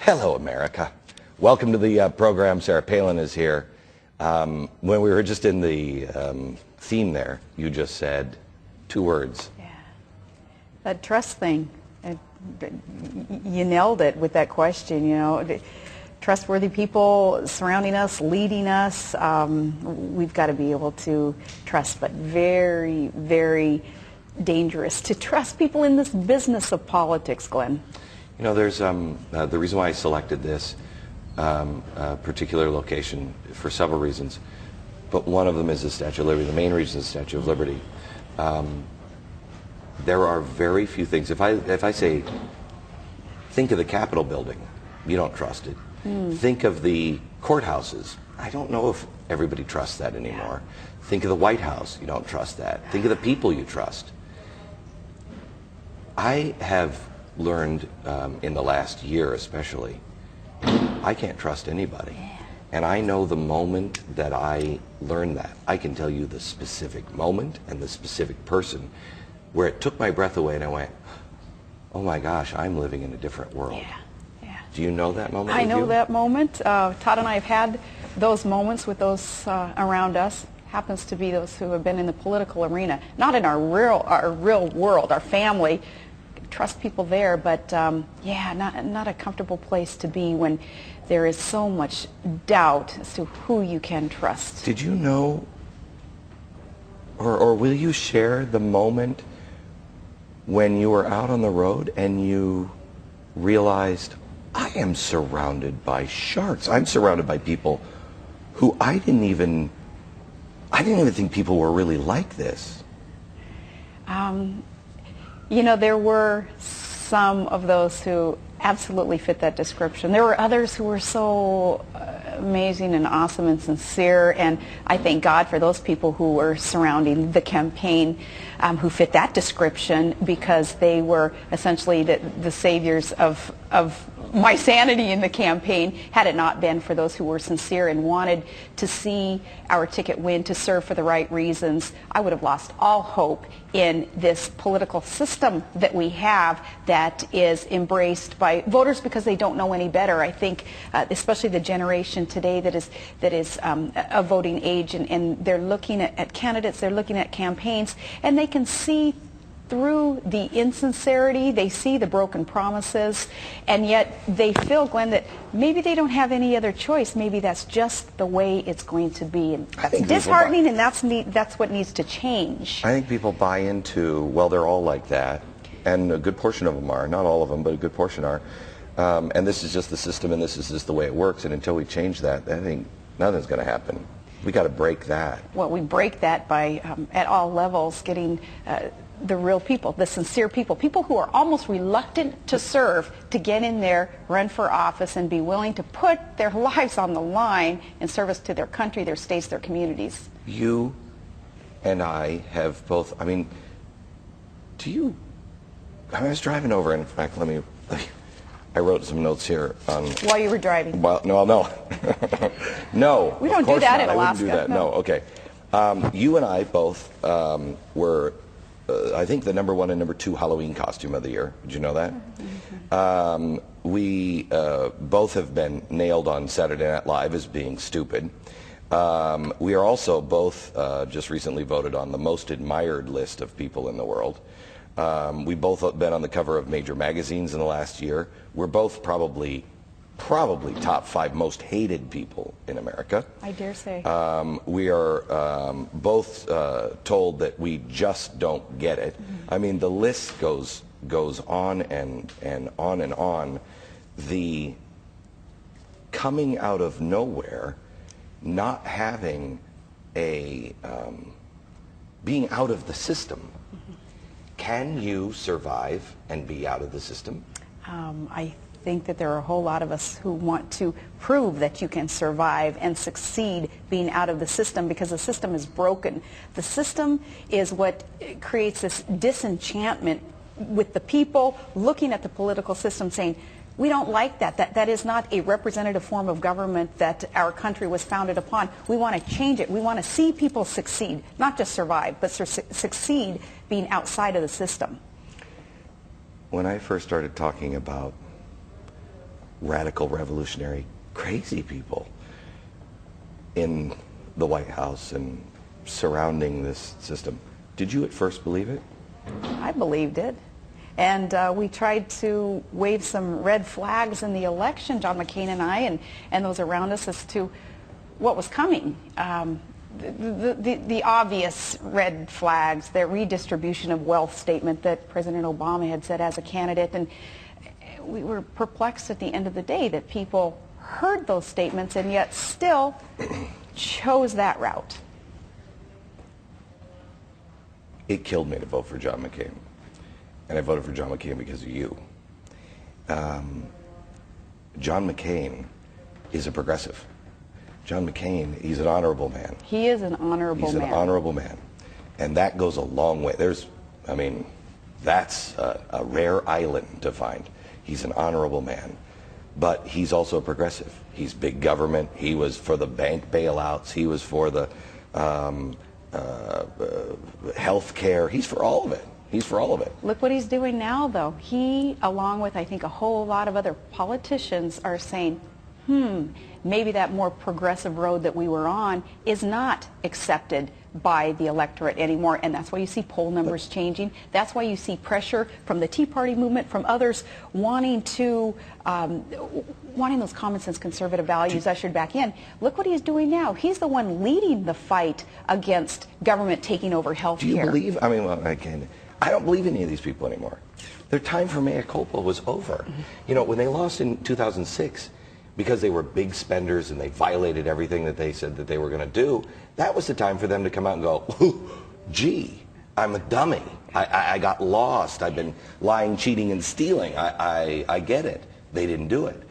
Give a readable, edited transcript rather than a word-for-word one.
Hello, America. Welcome to the program. Sarah Palin is here. When we were just in the theme there, you just said two words. Yeah. That trust thing. You nailed it with that question, you know. Trustworthy people surrounding us, leading us, we've got to be able to trust, but very, very dangerous to trust people in this business of politics, Glenn. You know, there's the reason why I selected this particular location for several reasons, but one of them is the Statue of Liberty. The main reason is the Statue of Liberty. There are very few things. If I say, think of the Capitol building, you don't trust it. Think of the courthouses. I don't know if everybody trusts that anymore. Think of the White House. You don't trust that. Think of the people you trust. I have learned in the last year especially, I can't trust anybody. And I know the moment that I learned that. I can tell you the specific moment and the specific person where it took my breath away and I went, oh my gosh, I'm living in a different world. Do you know that moment? I know that moment. Todd and I have had those moments with those around us. Happens to be those who have been in the political arena, not in our real world, our family. Trust people there, but yeah, not a comfortable place to be when there is so much doubt as to who you can trust. Did you know, or will you share the moment when you were out on the road and you realized, I am surrounded by sharks. I'm surrounded by people who I didn't even think people were really like this. You know, there were some of those who absolutely fit that description. There were others who were so amazing and awesome and sincere, and I thank God for those people who were surrounding the campaign who fit that description, because they were essentially the saviors of my sanity in the campaign. Had it not been for those who were sincere and wanted to see our ticket win, to serve for the right reasons, I would have lost all hope in this political system that we have that is embraced by voters because they don't know any better. I think especially the generation today that is a voting age, and they're looking at candidates, they're looking at campaigns, and they can see through the insincerity, they see the broken promises, and yet they feel, Glenn, that maybe they don't have any other choice. Maybe that's just the way it's going to be. And that's disheartening, and that's what needs to change. I think people buy into, well, they're all like that, and a good portion of them are, not all of them, but a good portion are, and this is just the system, and this is just the way it works, and until we change that, I think nothing's going to happen. We got to break that. Well, we break that by, at all levels, getting the real people, the sincere people, people who are almost reluctant to serve, to get in there, run for office, and be willing to put their lives on the line in service to their country, their states, their communities. You and I have both, I mean, I was driving over, and in fact, I wrote some notes here on... While you were driving? Well, no. No. We don't do that in Alaska. I wouldn't do that, no. Okay. You and I both were... I think the #1 and #2 Halloween costume of the year. Did you know that? We both have been nailed on Saturday Night Live as being stupid. We are also both just recently voted on the most admired list of people in the world. We both have been on the cover of major magazines in the last year. We're both probably top 5 most hated people in America. I dare say. We are both told that we just don't get it. I mean, the list goes on and on and on. The coming out of nowhere, not having being out of the system. Can you survive and be out of the system? I think that there are a whole lot of us who want to prove that you can survive and succeed being out of the system, because the system is broken. The system is what creates this disenchantment with the people looking at the political system saying, we don't like that. That is not a representative form of government that our country was founded upon. We want to change it. We want to see people succeed, not just survive, but succeed being outside of the system. When I first started talking about radical, revolutionary, crazy people in the White House and surrounding this system. Did you at first believe it? I believed it. And we tried to wave some red flags in the election, John McCain and I, and those around us, as to what was coming. The obvious red flags, the redistribution of wealth statement that President Obama had said as a candidate. And we were perplexed at the end of the day that people heard those statements and yet still chose that route. It killed me to vote for John McCain. And I voted for John McCain because of you. John McCain is a progressive. John McCain, he's an honorable man. He is an honorable man. He's an honorable man. And that goes a long way. That's a rare island to find. He's an honorable man. But he's also a progressive. He's big government. He was for the bank bailouts. He was for the health care. He's for all of it. He's for all of it. Look what he's doing now, though. He, along with, I think, a whole lot of other politicians, are saying, maybe that more progressive road that we were on is not accepted by the electorate anymore. And that's why you see poll numbers changing. That's why you see pressure from the Tea Party movement, from others wanting to, wanting those common sense conservative values ushered back in. Look what he's doing now. He's the one leading the fight against government taking over health care. Do you believe, I don't believe any of these people anymore. Their time for mea culpa was over. You know, when they lost in 2006, because they were big spenders and they violated everything that they said that they were going to do, that was the time for them to come out and go, gee, I'm a dummy. I got lost. I've been lying, cheating, and stealing. I get it. They didn't do it.